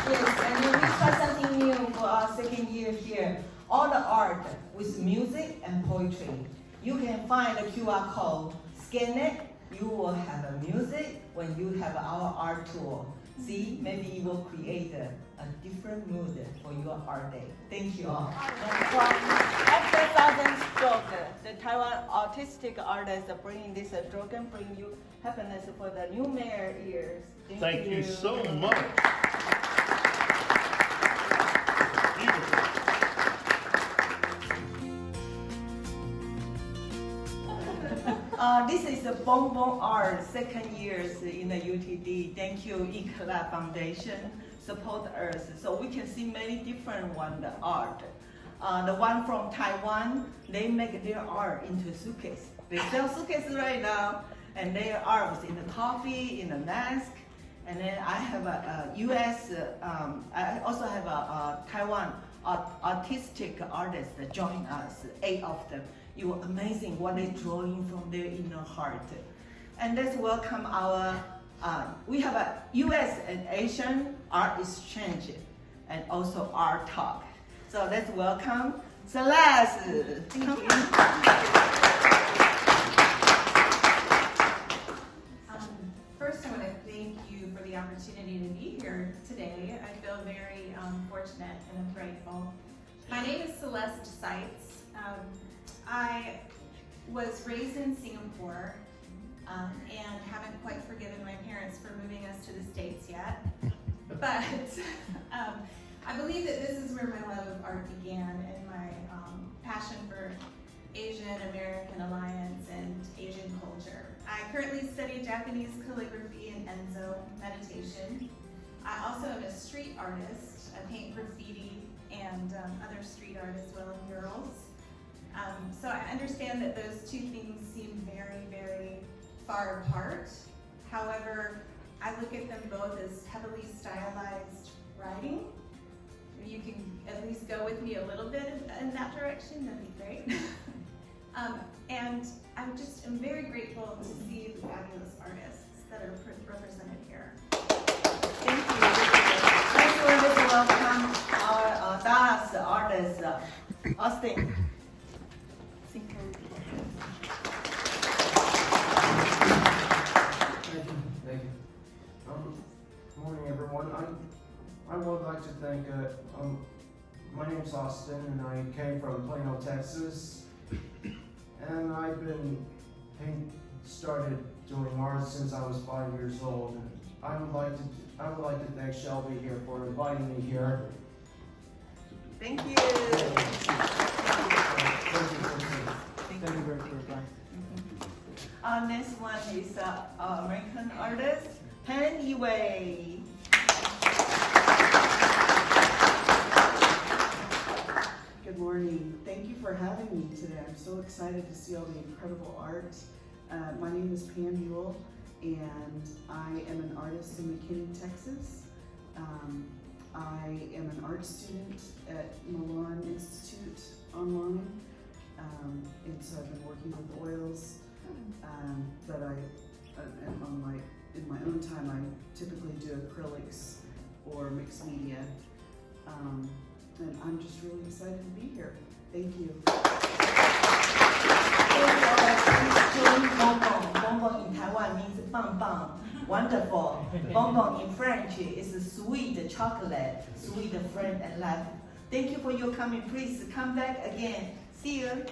Yes, and then we try something new for our second year here. All the art with music and poetry. You can find the QR code, scan it, you will have a music when you have our art tour. See, maybe you will create a different mood for your art day. Thank you all. And from after Thousand Stroke, the Taiwan artistic artists are bringing this stroke and bring you happiness for the new mayor years. Thank you so much. Beautiful. This is the BonArt second years in the UTD. Thank you, Eclat Foundation, support us so we can see many different one art. The one from Taiwan, they make their art into suitcase. They sell suitcases right now, and their art was in the coffee, in the mask. And then I have a US, I also have a Taiwan artistic artist that join us, 8 of them. You were amazing what they drawing from their inner heart. And let's welcome our, we have a US and Asian art exchange and also art talk. So let's welcome Celeste. Thank you. First, I want to thank you for the opportunity to be here today. I feel very fortunate and I'm grateful. My name is Celeste Seitz. I was raised in Singapore and haven't quite forgiven my parents for moving us to the States yet. But I believe that this is where my love of art began and my passion for Asian-American alliance and Asian culture. I currently study Japanese calligraphy and Enzo meditation. I also am a street artist. I paint graffiti and other street art as well as murals. So I understand that those two things seem very, very far apart. However, I look at them both as heavily stylized writing. If you can at least go with me a little bit in that direction, that'd be great. And I'm very grateful to see the fabulous artists that are represented here. Thank you. Let's welcome our dance artist, Austin. Thank you. Good morning, everyone. I would like to thank, my name's Austin, and I came from Plano, Texas. And I've been started doing art since I was 5 years old. And I would like to thank Shelby here for inviting me here. Thank you. Thank you very much. Our next one is American artist, Pen Yue. Good morning. Thank you for having me today. I'm so excited to see all the incredible art. My name is Pam Ewell, and I am an artist in McKinney, Texas. I am an art student at Milan Institute online, and so I've been working with oils. But in my own time, I typically do acrylics or mixed media. And I'm just really excited to be here. Thank you. Bonbon in Taiwan means bonbon, wonderful. Bonbon in French is sweet chocolate, sweet friend and life. Thank you for your coming. Please come back again. See you.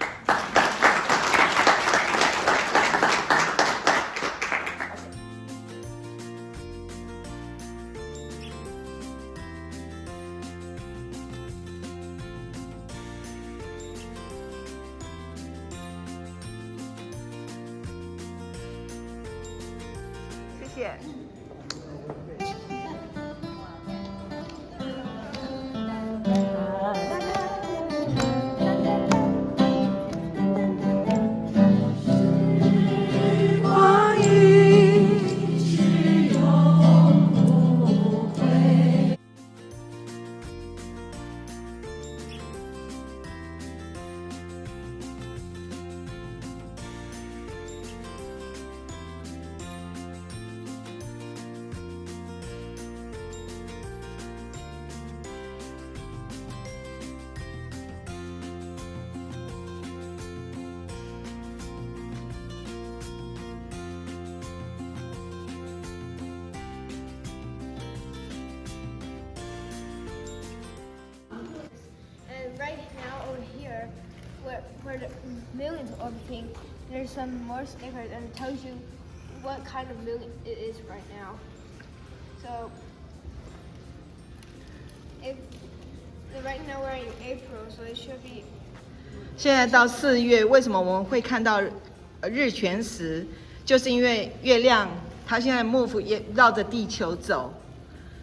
谢谢。heard millions orbiting. There's some more stickers and it tells you what kind of moon it is right now. So, if right now we're in April, so it should be. 现在到4月，为什么我们会看到日全食？就是因为月亮它现在 move 也绕着地球走，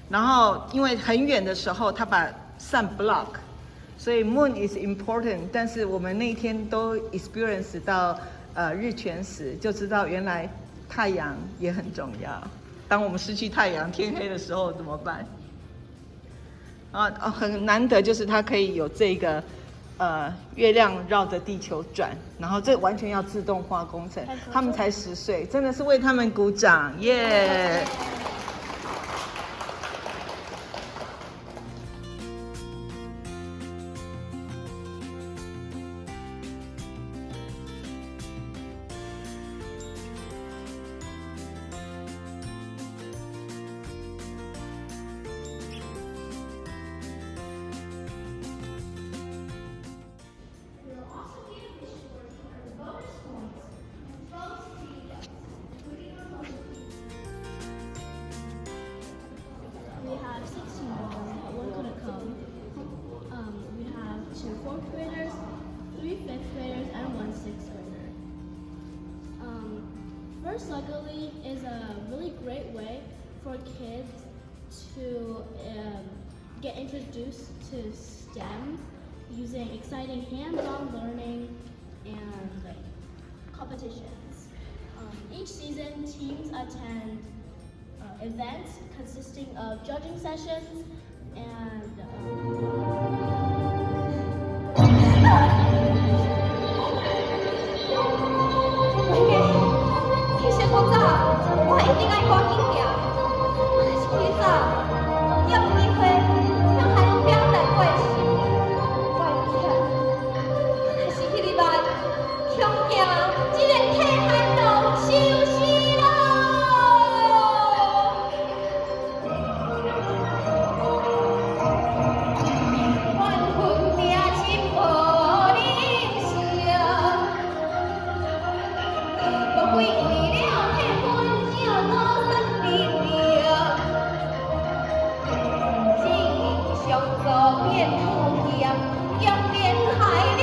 然后因为很远的时候它把 sun block， 所以 moon is important。但是我们那一天都 experience 到日全食，就知道原来太阳也很重要。当我们失去太阳，天黑的时候怎么办？很难得就是它可以有这个。月亮绕着地球转，然后这完全要自动化工程，他们才10岁，真的是为他们鼓掌，耶！We have 16 more, but one couldn't come. We have 2 4th graders, 3 5th graders, and 1 6th grader. First Luckily is a really great way for kids to get introduced to STEM using exciting hands-on learning and competitions. Each season, teams attend events consisting of judging sessions and 你先讲早，我一定爱赶紧行。我是起早，要有机会向海龙表达关心。我会记，是迄日晚，强行一个替海龙收死咯。缘分命真无人性，我为了替阮正我生命命，情上座变无嫌，永远害你。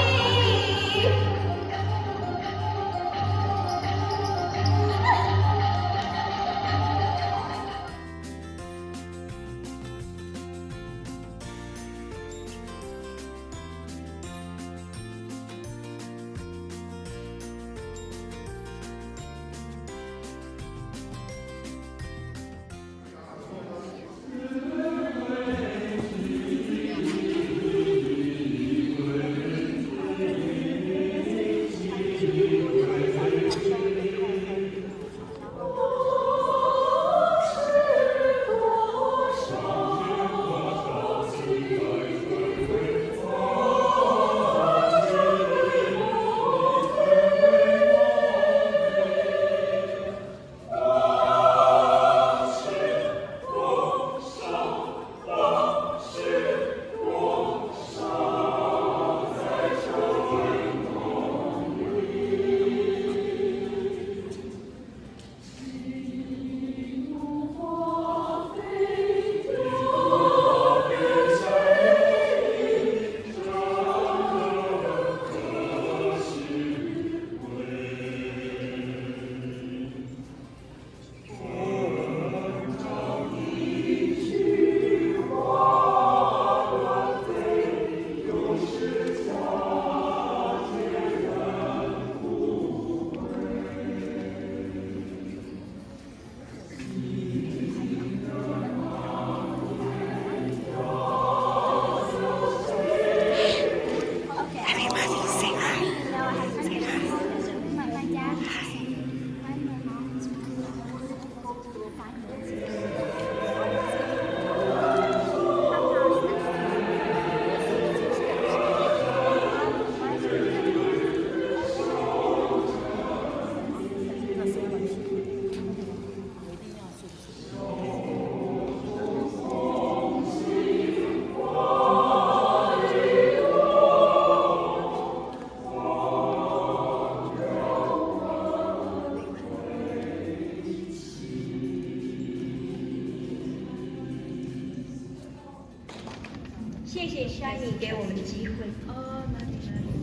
谢谢 Shiny 给我们机会。哪里，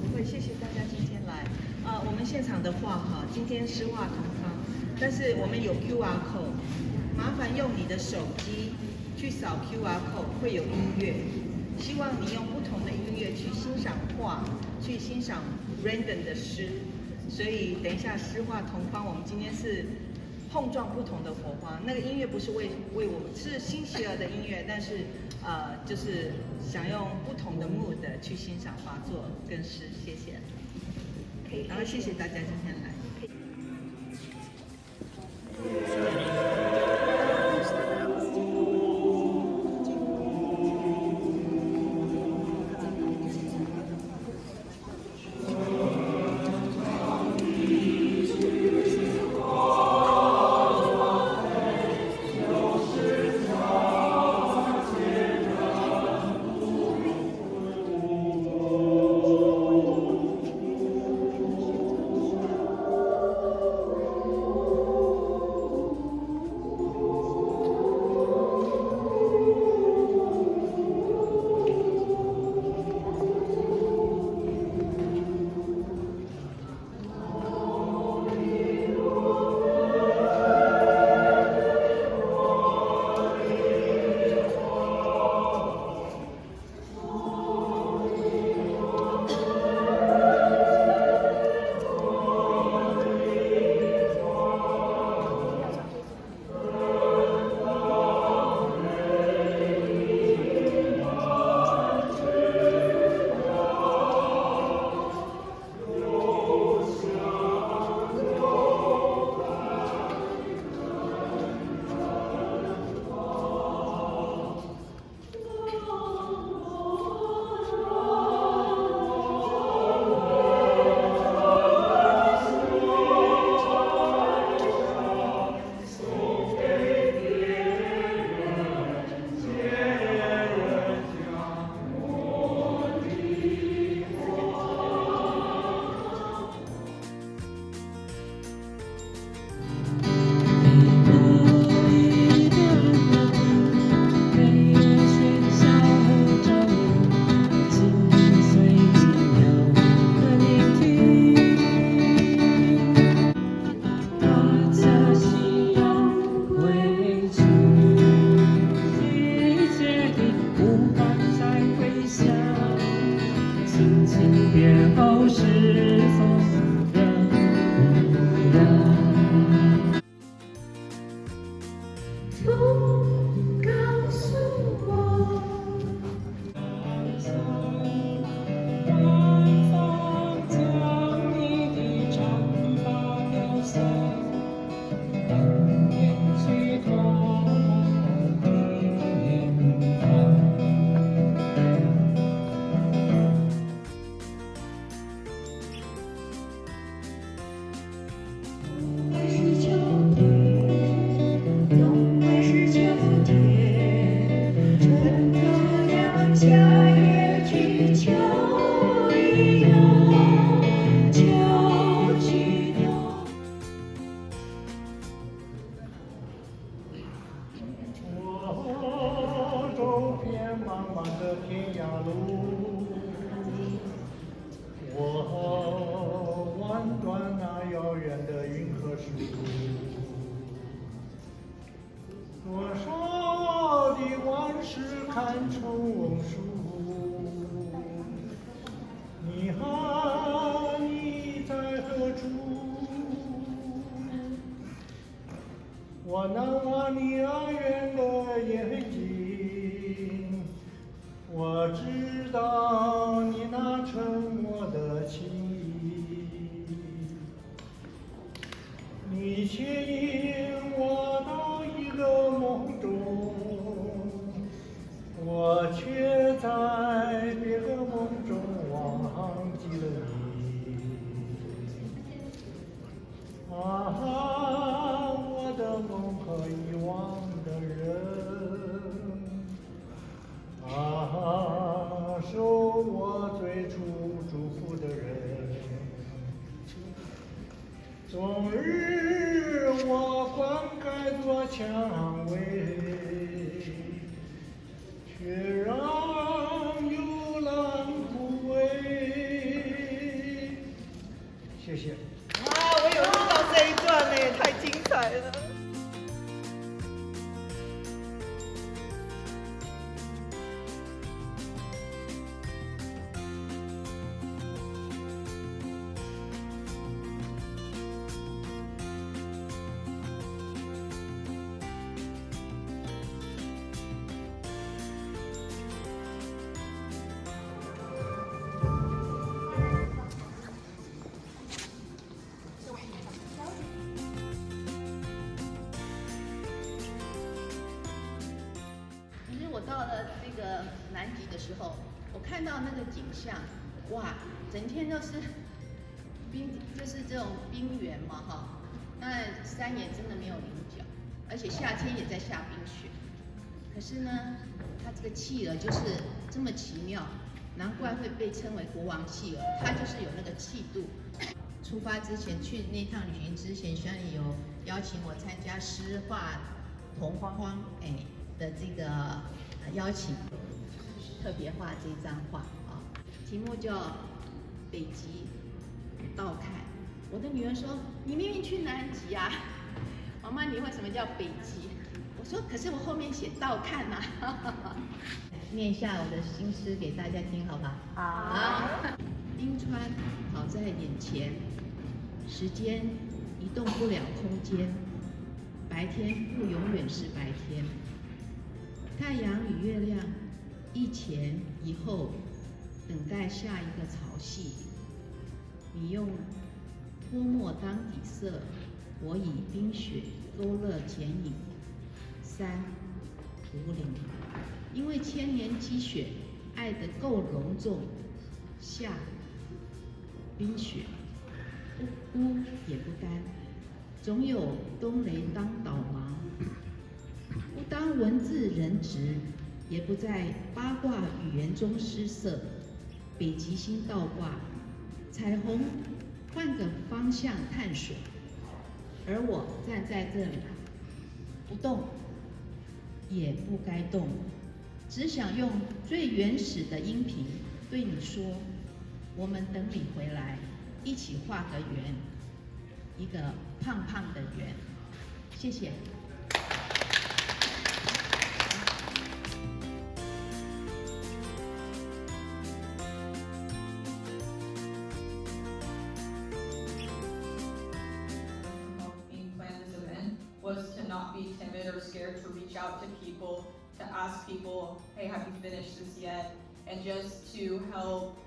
不会，谢谢大家今天来。我们现场的话哈，今天诗画同方，但是我们有 QR code， 麻烦用你的手机去扫 QR code， 会有音乐。希望你用不同的音乐去欣赏画，去欣赏 Brandon 的诗。所以等一下诗画同方，我们今天是碰撞不同的火花。那个音乐不是为我们，是新邪儿的音乐，但是就是想用不同的 mood 去欣赏画作跟诗。谢谢。然后谢谢大家今天来。我难忘你遥远的眼睛，我知道你那沉默的情意，你牵引我到一个梦中，我却在我到了这个南极的时候，我看到那个景象，哇，整天都是冰，就是这种冰原嘛，哈，那山也真的没有棱角，而且夏天也在下冰雪。可是呢，它这个企鹅就是这么奇妙，难怪会被称为国王企鹅，它就是有那个气度。出发之前，去那趟旅行之前，学校里有邀请我参加诗画同框的这个邀请，特别画这张画啊，题目叫《北极倒看》。我的女儿说：“你明明去南极啊，妈妈，你为什么叫北极？”我说：“可是我后面写倒看呐、啊。”念一下我的新诗给大家听，好吧？好。冰川跑在眼前，时间移动不了空间，白天不永远是白天。太阳与月亮一前一后，等待下一个潮汐。你用泼墨当底色，我以冰雪勾勒剪影。山无陵，因为千年积雪，爱得够隆重。下冰雪，不孤也不单，总有冬雷当导盲。不当文字人质，也不在八卦语言中失色。北极星倒挂，彩虹换个方向探索，而我站在这里，不动，也不该动，只想用最原始的音频对你说：我们等你回来，一起画个圆，一个胖胖的圆。谢谢。Being planned this event was to not be timid or scared to reach out to people, to ask people, hey, have you finished this yet? And just to help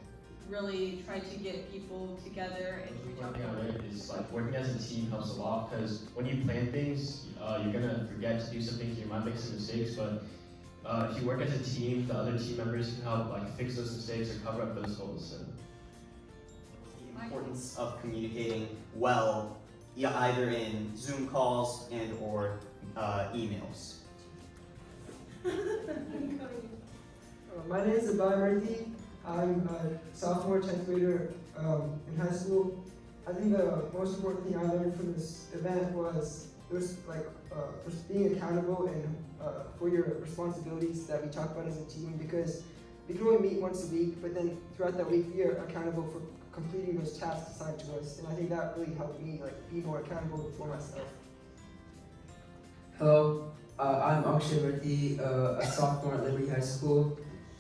really try to get people together and reach out. One thing I learned is like working as a team helps a lot, because when you plan things, you're gonna forget to do some things, you might make some mistakes, but if you work as a team, the other team members can help like fix those mistakes or cover up those holes. So. The importance of communicating well, either in Zoom calls and or emails. My name is Abhay Murthy. I'm a sophomore, 10th grader in high school. I think the most important thing I learned from this event was just being accountable and for your responsibilities that we talk about as a team, because we can only meet once a week, but then throughout that week we are accountable for completing those tasks assigned to us, and I think that really helped me be more accountable for myself. Hello, I'm Akshay Murthy, a sophomore at Liberty High School,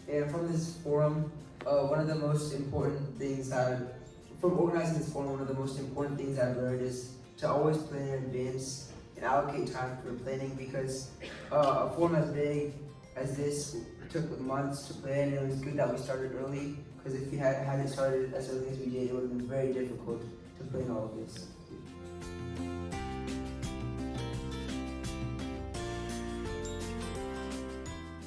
and from this forum, one of the most important things from organizing this forum, one of the most important things I've learned is to always plan in advance and allocate time for planning, because a forum as big as this took months to plan, and it was good that we started early, because if we hadn't started as early as we did, it would have been very difficult to plan all of this.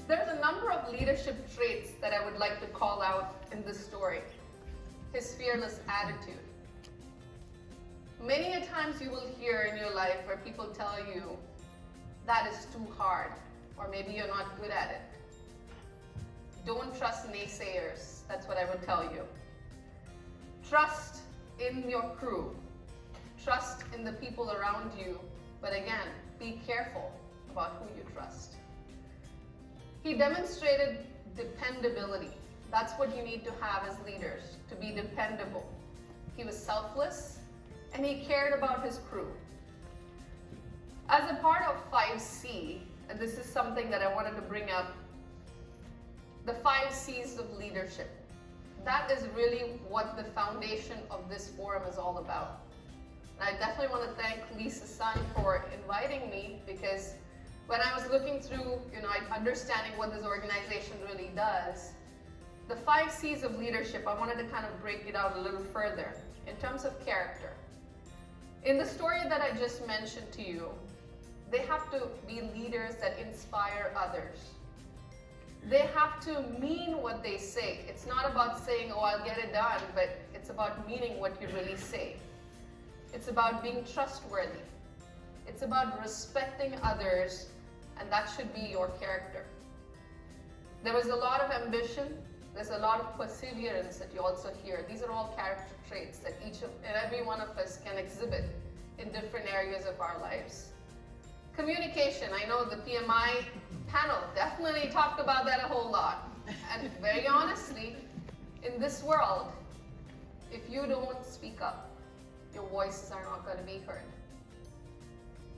There's a number of leadership traits that I would like to call out in this story. His fearless attitude. Many a times you will hear in your life where people tell you that is too hard, or maybe you're not good at it. Don't trust naysayers, that's what I would tell you. Trust in your crew. Trust in the people around you, but again, be careful about who you trust. He demonstrated dependability. That's what you need to have as leaders, to be dependable. He was selfless, and he cared about his crew. As a part of 5C, and this is something that I wanted to bring up, the 5 C's of leadership. That is really what the foundation of this forum is all about. And I definitely want to thank Lisa Sun for inviting me, because when I was looking through, understanding what this organization really does, the 5 C's of leadership, I wanted to kind of break it out a little further in terms of character. In the story that I just mentioned to you, they have to be leaders that inspire others. they have to mean what they say. It's not about saying, oh, I'll get it done, but it's about meaning what you really say. It's about being trustworthy. It's about respecting others, and that should be your character. There was a lot of ambition. There's a lot of perseverance that you also hear. These are all character traits that each and every one of us can exhibit in different areas of our lives. Communication, I know the PMI panel definitely talked about that a whole lot. And very honestly, in this world, if you don't speak up, your voices are not going to be heard.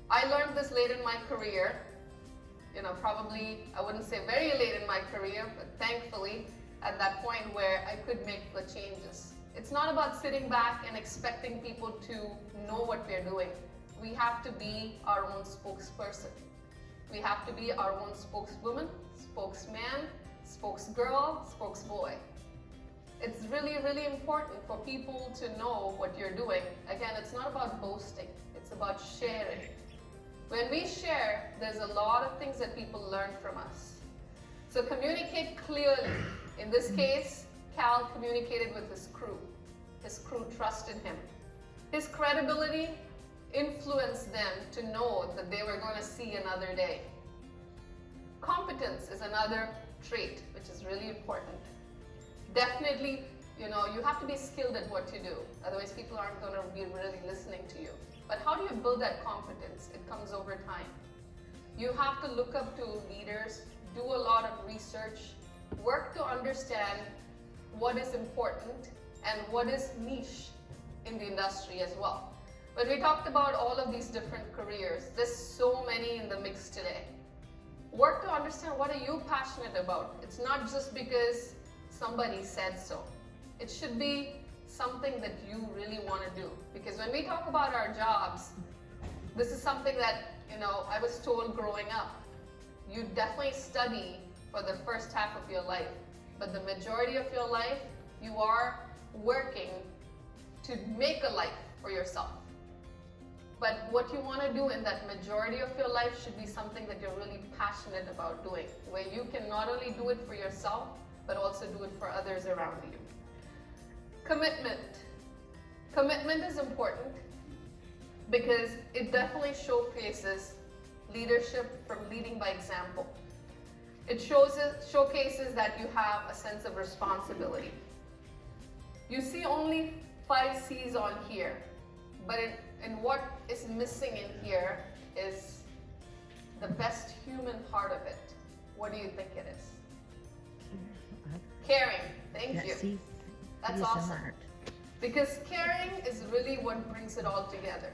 I learned this late in my career, probably, I wouldn't say very late in my career, but thankfully, at that point where I could make the changes. It's not about sitting back and expecting people to know what we're doing. We have to be our own spokesperson. We have to be our own spokeswoman, spokesman, spokesgirl, spokesboy. It's really, really important for people to know what you're doing. Again, it's not about boasting, it's about sharing. When we share, there's a lot of things that people learn from us. So communicate clearly. In this case, Cal communicated with his crew. His crew trusted him. His credibility influenced them to know that they were going to see another day. Competence is another trait which is really important. Definitely, you have to be skilled at what you do. Otherwise, people aren't going to be really listening to you. But how do you build that competence? It comes over time. You have to look up to leaders, do a lot of research, work to understand what is important and what is niche in the industry as well. When we talked about all of these different careers, there's so many in the mix today. Work to understand what are you passionate about. It's not just because somebody said so. It should be something that you really want to do. Because when we talk about our jobs, this is something that, I was told growing up. You definitely study for the first half of your life, but the majority of your life, you are working to make a life for yourself. But what you want to do in that majority of your life should be something that you're really passionate about doing, where you can not only do it for yourself, but also do it for others around you. Commitment. Commitment is important because it definitely showcases leadership from leading by example. It showcases that you have a sense of responsibility. You see only 5 C's on here, but in what is missing in here is the best human part of it. What do you think it is? Caring. Thank you. That's awesome. Because caring is really what brings it all together.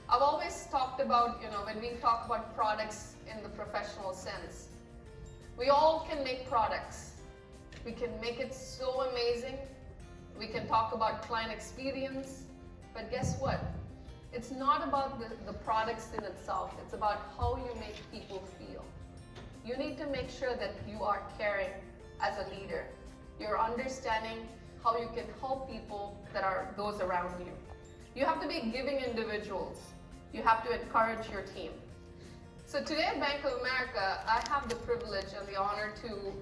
I've always talked about, when we talk about products in the professional sense, we all can make products. We can make it so amazing. We can talk about client experience, but guess what? It's not about the products in itself. It's about how you make people feel. You need to make sure that you are caring as a leader. You're understanding how you can help people that are those around you. You have to be giving individuals. You have to encourage your team. So today at Bank of America, I have the privilege and the honor to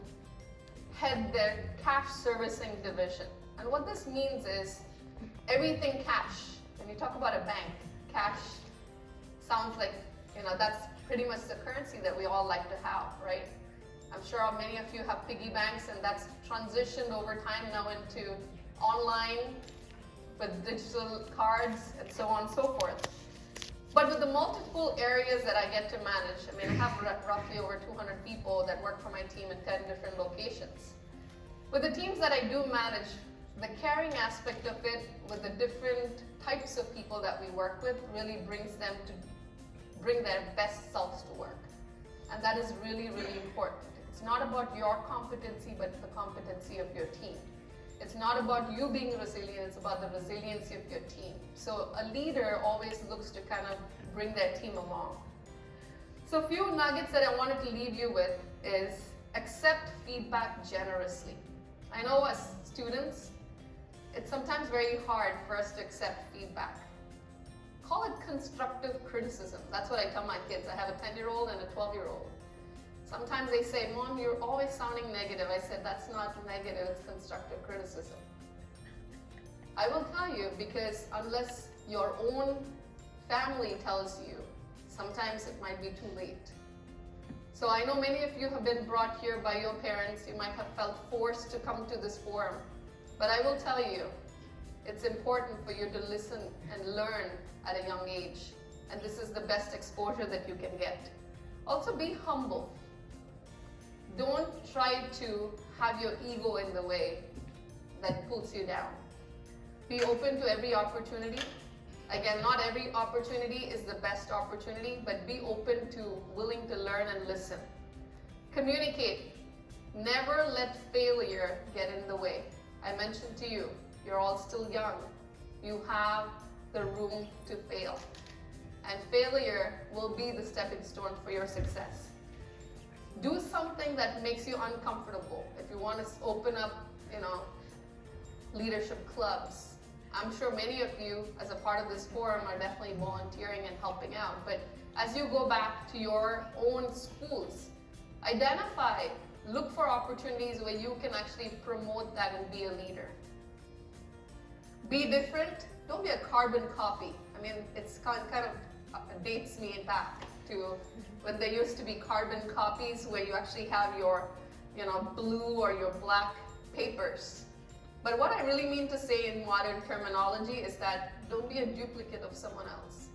head their cash servicing division. And what this means is everything cash. When you talk about a bank, cash sounds like, that's pretty much the currency that we all like to have, right? I'm sure many of you have piggy banks, and that's transitioned over time now into online with digital cards and so on and so forth. But with the multiple areas that I get to manage, I have roughly over 200 people that work for my team in 10 different locations. With the teams that I do manage, the caring aspect of it with the different types of people that we work with really brings them to bring their best selves to work. And that is really, really important. It's not about your competency, but the competency of your team. It's not about you being resilient, it's about the resiliency of your team. So a leader always looks to kind of bring their team along. So a few nuggets that I wanted to leave you with is accept feedback generously. I know as students, it's sometimes very hard for us to accept feedback. Call it constructive criticism. That's what I tell my kids. I have a 10-year-old and a 12-year-old. Sometimes they say, Mom, you're always sounding negative. I said, that's not negative, it's constructive criticism. I will tell you, because unless your own family tells you, sometimes it might be too late. So I know many of you have been brought here by your parents. You might have felt forced to come to this forum. But I will tell you, it's important for you to listen and learn at a young age. And this is the best exposure that you can get. Also, be humble. Don't try to have your ego in the way that pulls you down. Be open to every opportunity. Again, not every opportunity is the best opportunity, but be open to willing to learn and listen. Communicate. Never let failure get in the way. I mentioned to you, you're all still young. You have the room to fail. And failure will be the stepping stone for your success. Do something that makes you uncomfortable. If you want to open up, leadership clubs, I'm sure many of you, as a part of this forum, are definitely volunteering and helping out. But as you go back to your own schools, identify, look for opportunities where you can actually promote that and be a leader. Be different. Don't be a carbon copy. I mean, it's kind of dates me back to when there used to be carbon copies where you actually have your, blue or your black papers. But what I really mean to say in modern terminology is that don't be a duplicate of someone else.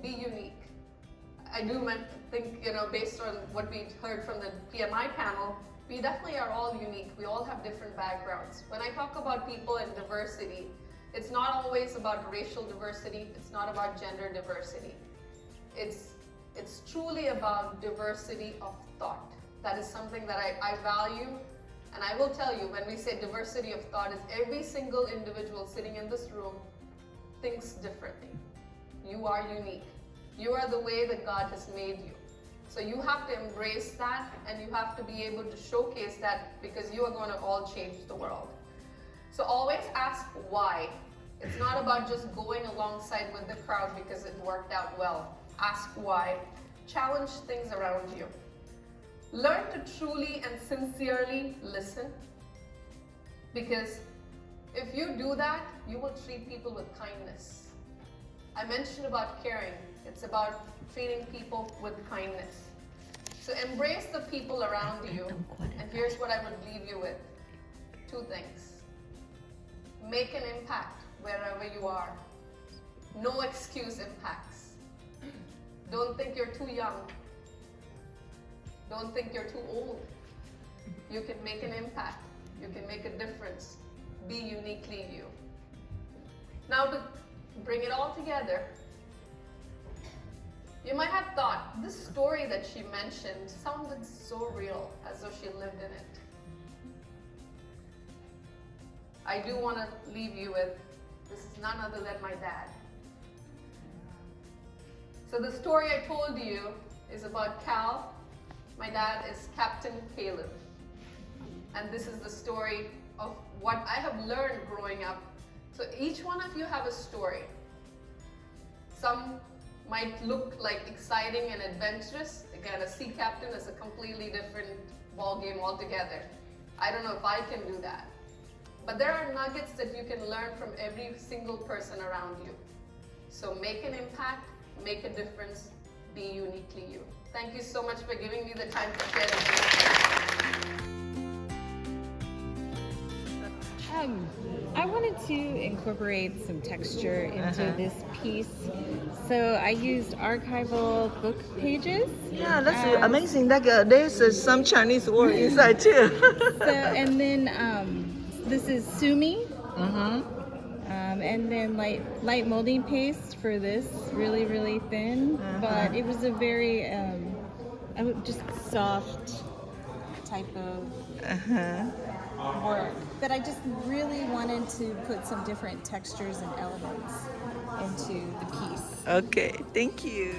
Be unique. I do think, based on what we heard from the PMI panel, we definitely are all unique. We all have different backgrounds. When I talk about people and diversity, it's not always about racial diversity. It's not about gender diversity. It's truly about diversity of thought. That is something that I value. And I will tell you, when we say diversity of thought, is every single individual sitting in this room thinks differently. You are unique. You are the way that God has made you. So you have to embrace that, and you have to be able to showcase that, because you are going to all change the world. So always ask why. It's not about just going alongside with the crowd because it worked out well. Ask why. Challenge things around you. Learn to truly and sincerely listen, because if you do that, you will treat people with kindness. I mentioned about caring. It's about treating people with kindness. So embrace the people around you, and here's what I would leave you with. 2 things. Make an impact wherever you are. No excuse impacts. Don't think you're too young. Don't think you're too old. You can make an impact. You can make a difference. Be uniquely you. Now, to bring it all together, you might have thought this story that she mentioned sounded so real, as though she lived in it. I do want to leave you with, this is none other than my dad. So the story I told you is about Cal. My dad is Captain Caleb. And this is the story of what I have learned growing up. So each one of you have a story. Some might look like exciting and adventurous. Again, a sea captain is a completely different ball game altogether. I don't know if I can do that. But there are nuggets that you can learn from every single person around you. So make an impact, make a difference, be uniquely you. Thank you so much for giving me the time to share this. I wanted to incorporate some texture into this piece. So I used archival book pages. Yeah, that's amazing. There's some Chinese word inside too. And then this is sumi. And then light molding paste for this, really thin. But it was a very just soft type of work that I just really wanted to put some different textures and elements into the piece. Okay, thank you.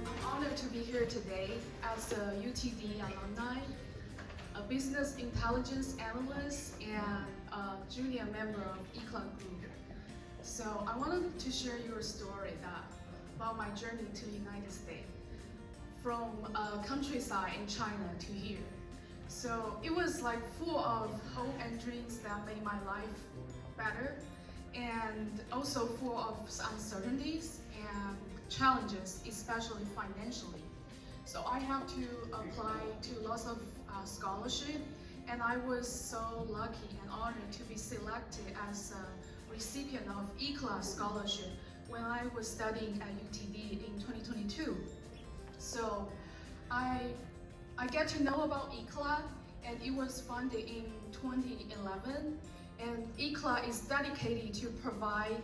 I'm honored to be here today as a UTD alumni, a business intelligence analyst, and a junior member of ECLA group. So I wanted to share your story about my journey to the United States, from countryside in China to here. So it was like full of hope and dreams that made my life better, and also full of uncertainties and challenges, especially financially. So I have to apply to lots of scholarship, and I was so lucky and honored to be selected as a recipient of ECLA scholarship when I was studying at UTD in 2022. So I get to know about ECLA, and it was funded in 2011, and ECLA is dedicated to provide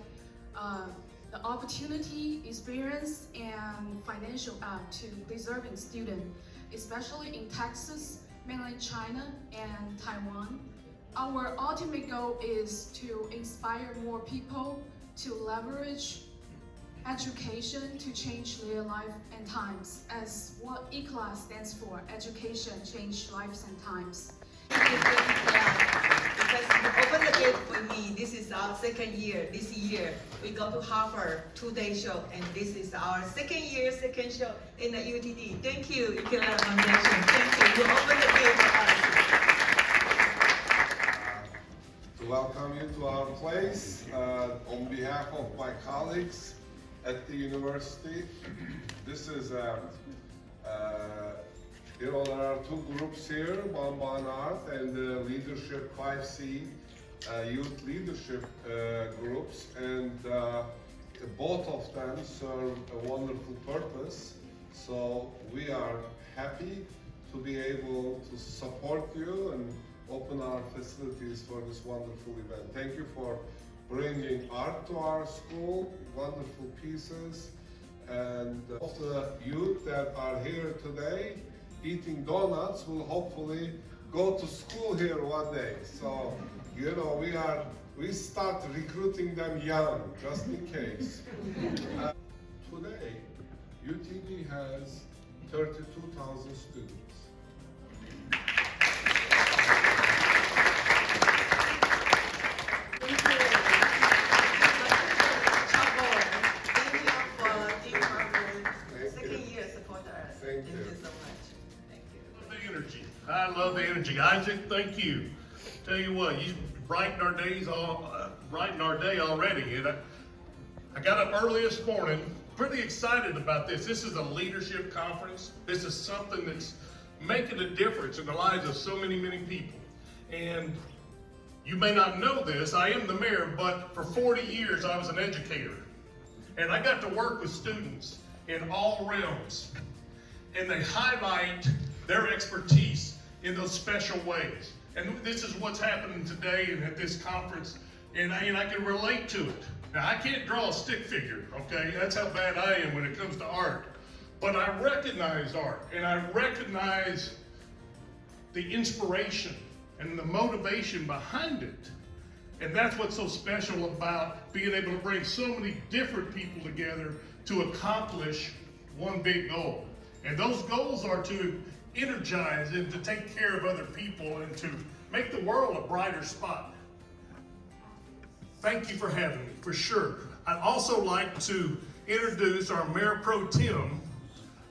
the opportunity, experience, and financial aid to deserving students, especially in Texas, mainland China, and Taiwan. Our ultimate goal is to inspire more people to leverage education to change their life and times, as what ECLA stands for, education, change lives and times. Because you open the gate for me. This is our second year. This year we go to Harvard 2-day show, and this is our second show in the UTD. Thank you, ECLA Foundation. Thank you. You open the gate for us. To welcome you to our place on behalf of my colleagues at the university. This is you know, there are two groups here, one BonArt and the Leadership 5C Youth Leadership groups, and both of them serve a wonderful purpose. So we are happy to be able to support you and open our facilities for this wonderful event. Thank you for bringing art to our school, wonderful pieces, and of the youth that are here today eating donuts will hopefully go to school here one day. So, you know, we start recruiting them young, just in case. Today, UTD has 32,000 students. I love the energy. Isaac, thank you. Tell you what, you brighten our day already. And I got up early this morning, pretty excited about this. This is a leadership conference. This is something that's making a difference in the lives of so many people. And you may not know this, I am the mayor, but for 40 years I was an educator. And I got to work with students in all realms. And they highlight their expertise in those special ways. And this is what's happening today and at this conference, and I can relate to it. Now, I can't draw a stick figure, okay? That's how bad I am when it comes to art. But I recognize art, and I recognize the inspiration and the motivation behind it. And that's what's so special about being able to bring so many different people together to accomplish one big goal. And those goals are to energize and to take care of other people and to make the world a brighter spot. Thank you for having me, for sure. I'd also like to introduce our Mayor Pro Tem,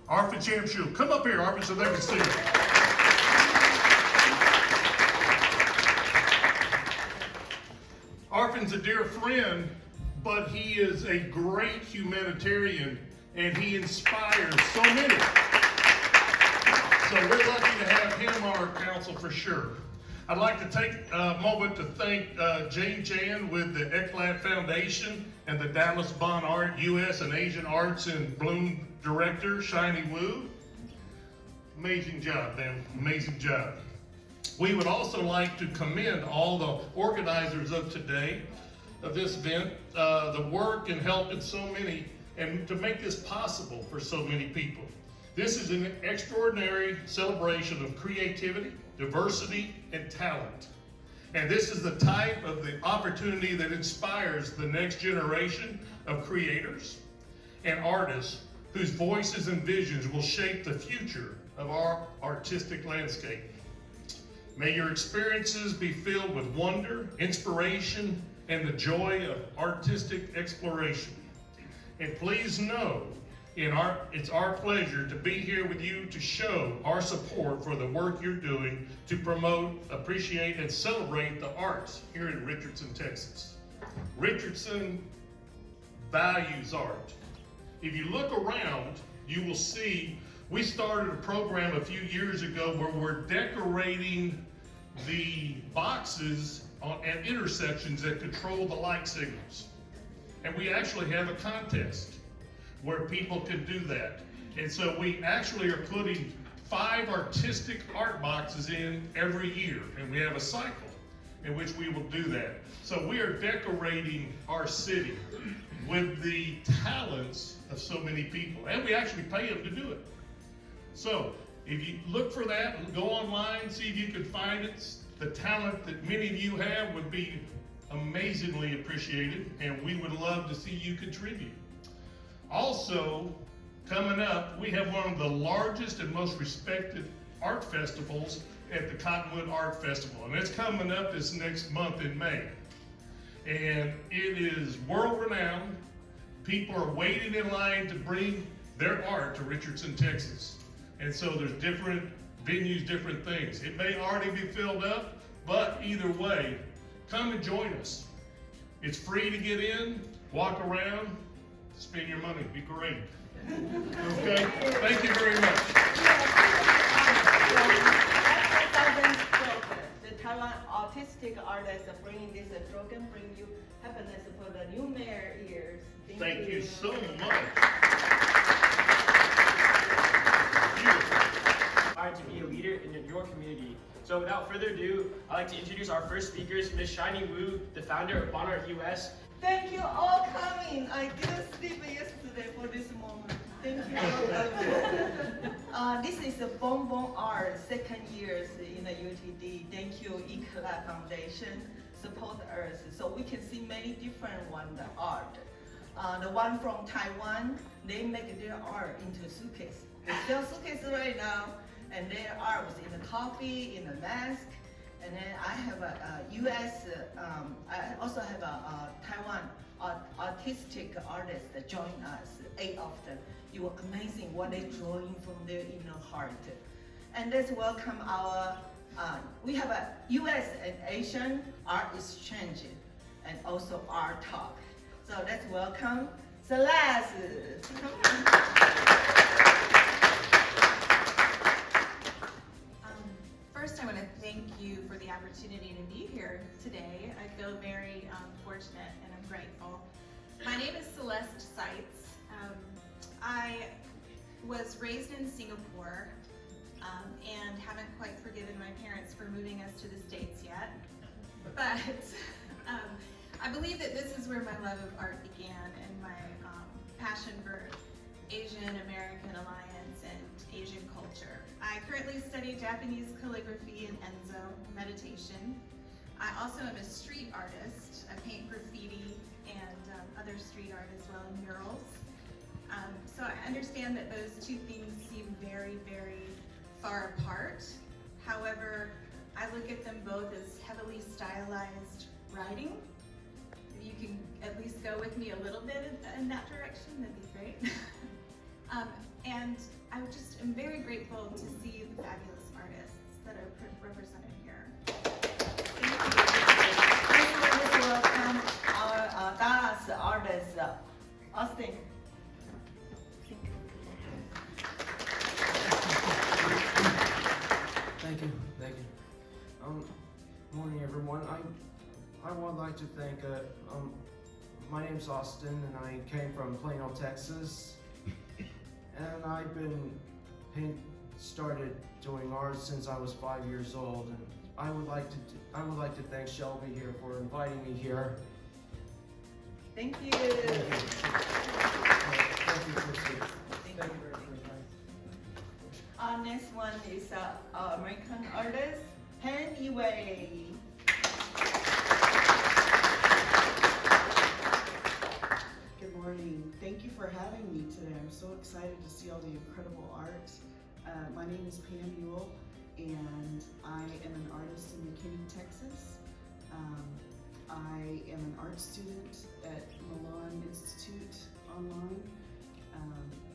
Arfin Jamshul. Come up here, Arfin, so they can see you. Arfin's a dear friend, but he is a great humanitarian, and he inspires so many. So we're lucky to have him on our council for sure. I'd like to take a moment to thank Jane Chan with the ECLAT Foundation and the Dallas BonArt U.S. and Asian Arts in Bloom Director, Shiny Wu. Amazing job, man, amazing job. We would also like to commend all the organizers of today, of this event, the work and help in so many, and to make this possible for so many people. This is an extraordinary celebration of creativity, diversity, and talent. And this is the type of the opportunity that inspires the next generation of creators and artists whose voices and visions will shape the future of our artistic landscape. May your experiences be filled with wonder, inspiration, and the joy of artistic exploration. And please know, it's our pleasure to be here with you to show our support for the work you're doing to promote, appreciate, and celebrate the arts here in Richardson, Texas. Richardson values art. If you look around, you will see we started a program a few years ago where we're decorating the boxes at intersections that control the light signals. And we actually have a contest where people can do that. And so we actually are putting 5 artistic art boxes in every year, and we have a cycle in which we will do that. So we are decorating our city with the talents of so many people, and we actually pay them to do it. So if you look for that and go online, see if you can find it. The talent that many of you have would be amazingly appreciated, and we would love to see you contribute. Also, coming up, we have one of the largest and most respected art festivals at the Cottonwood Art Festival, and it's coming up this next month in May. And it is world-renowned. People are waiting in line to bring their art to Richardson, Texas. And so there's different venues, different things. It may already be filled up, but either way, come and join us. It's free to get in, walk around, spend your money, be great. Okay? Thank you very much. The Taiwan autistic artists are bringing this program, bring you happiness for the new mayor years. Thank you so much. Inspired to be a leader in your community. So without further ado, I'd like to introduce our first speakers, Ms. Shiny Wu, the founder of BonArt US. Thank you all coming. I didn't sleep yesterday for this moment. Thank you all coming. This is the BonArt second years in the UTD. Thank you, Ikela Foundation, support us so we can see many different the art. The one from Taiwan, they make their art into suitcase. They sell suitcase right now, and their art was in the coffee, in the mask. And then I have a US, I also have a Taiwan artistic artist that joined us, 8 of them. It was amazing what they're drawing from their inner heart. And let's welcome our, we have a US and Asian art exchange and also art talk. So let's welcome Celeste. First, I want to thank you for the opportunity to be here today. I feel very fortunate and I'm grateful. My name is Celeste Seitz. I was raised in Singapore and haven't quite forgiven my parents for moving us to the States yet. But I believe that this is where my love of art began and my passion for Asian American alliance and Asian culture. I currently study Japanese calligraphy and Enzo meditation. I also am a street artist. I paint graffiti and other street art as well, and murals. So I understand that those two things seem very, very far apart. However, I look at them both as heavily stylized writing. If you can at least go with me a little bit in that direction, that'd be great. And I just am very grateful to see the fabulous artists that are represented here. Please welcome our Dallas artist, Austin. Thank you. Morning everyone. I would like to thank, my name's Austin and I came from Plano, Texas. And I've been started doing art since I was 5 years old, and I would like to thank Shelby here for inviting me here. Thank you. Thank you, Christy. Thank you very much. Our next one is our American artist, Pen Yue. Good morning. Thank you for having me today. I'm so excited to see all the incredible art. My name is Pam Ewell, and I am an artist in McKinney, Texas. I am an art student at Milan Institute online,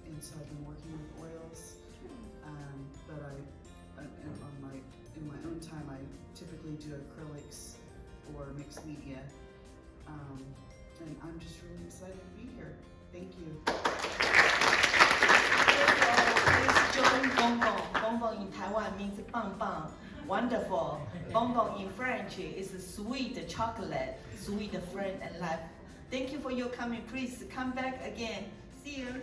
and so I've been working with oils. But in my own time, I typically do acrylics or mixed media, and I'm just really excited to be here. Thank you. Please join bonbon. Bonbon in Taiwan means 棒棒, wonderful. Bonbon in French is sweet chocolate, sweet friend and life. Thank you for your coming. Please come back again. See you.